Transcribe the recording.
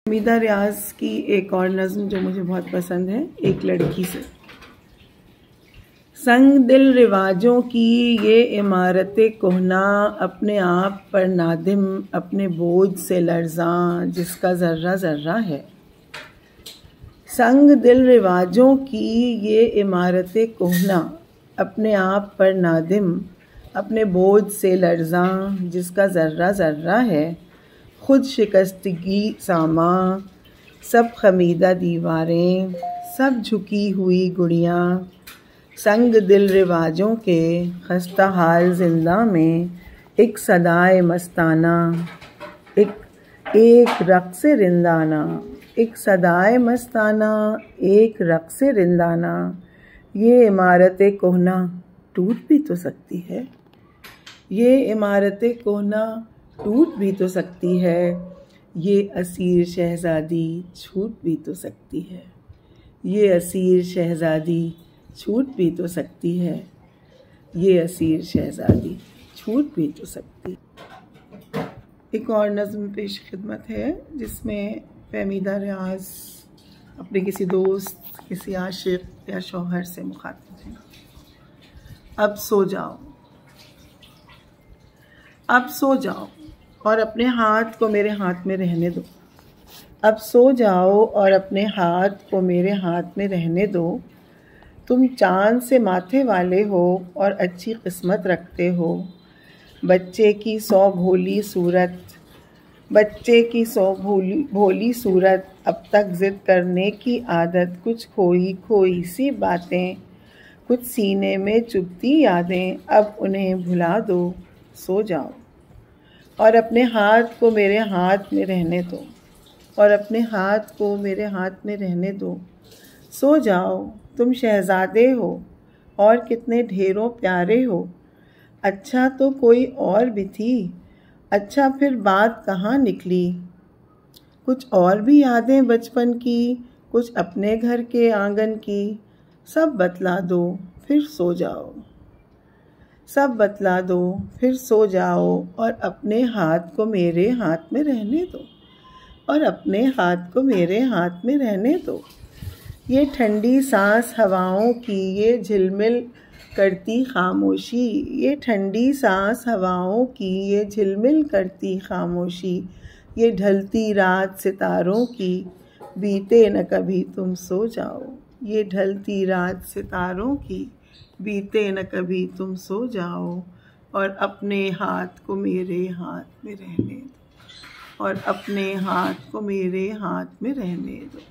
हमीदा रियाज की एक और नज़्म जो मुझे बहुत पसंद है, एक लड़की से। संग दिल रिवाजों की ये इमारत कोहना, अपने आप पर नादिम अपने बोझ से लर्ज़ां जिसका ज़र्रा ज़र्रा है। संग दिल रिवाजों की ये इमारत कोहना, अपने आप पर नादिम अपने बोझ से लर्ज़ां जिसका ज़र्रा ज़र्रा है। खुद शिकस्तगी सामा, सब खमीदा दीवारें, सब झुकी हुई गुड़ियाँ, संग दिल रिवाजों के खस्ता हाल जिंदा में एक सदाए मस्ताना, एक रक़्स रिंदाना, एक सदाए मस्ताना, एक रक़्स रिंदाना। ये इमारत कोहना टूट भी तो सकती है, ये इमारत कोहना टूट भी तो सकती है। ये असीर शहज़ादी छूट भी तो सकती है, ये असीर शहज़ादी छूट भी तो सकती है, ये असीर शहज़ादी छूट भी तो सकती। एक और नज़्म पेश खिदमत है जिसमें फ़हमीदा रियाज अपने किसी दोस्त, किसी आशिक़ या शौहर से मुखातिब हैं। अब सो जाओ, अब सो जाओ और अपने हाथ को मेरे हाथ में रहने दो। अब सो जाओ और अपने हाथ को मेरे हाथ में रहने दो। तुम चाँद से माथे वाले हो और अच्छी किस्मत रखते हो। बच्चे की सौ भोली सूरत, बच्चे की सौ भोली सूरत, अब तक ज़िद करने की आदत, कुछ खोई खोई सी बातें, कुछ सीने में चुभती यादें, अब उन्हें भुला दो। सो जाओ और अपने हाथ को मेरे हाथ में रहने दो, और अपने हाथ को मेरे हाथ में रहने दो। सो जाओ, तुम शहज़ादे हो और कितने ढेरों प्यारे हो। अच्छा तो कोई और भी थी, अच्छा फिर बात कहाँ निकली। कुछ और भी यादें बचपन की, कुछ अपने घर के आंगन की, सब बतला दो फिर सो जाओ। सब बतला दो फिर सो जाओ और अपने हाथ को मेरे हाथ में रहने दो, और अपने हाथ को मेरे हाथ में रहने दो। ये ठंडी सांस हवाओं की, ये झिलमिल करती खामोशी, ये ठंडी सांस हवाओं की, ये झिलमिल करती खामोशी, ये ढलती रात सितारों की, बीते न कभी तुम सो जाओ। ये ढलती रात सितारों की, बीते न कभी तुम सो जाओ, और अपने हाथ को मेरे हाथ में रहने दो, और अपने हाथ को मेरे हाथ में रहने दो।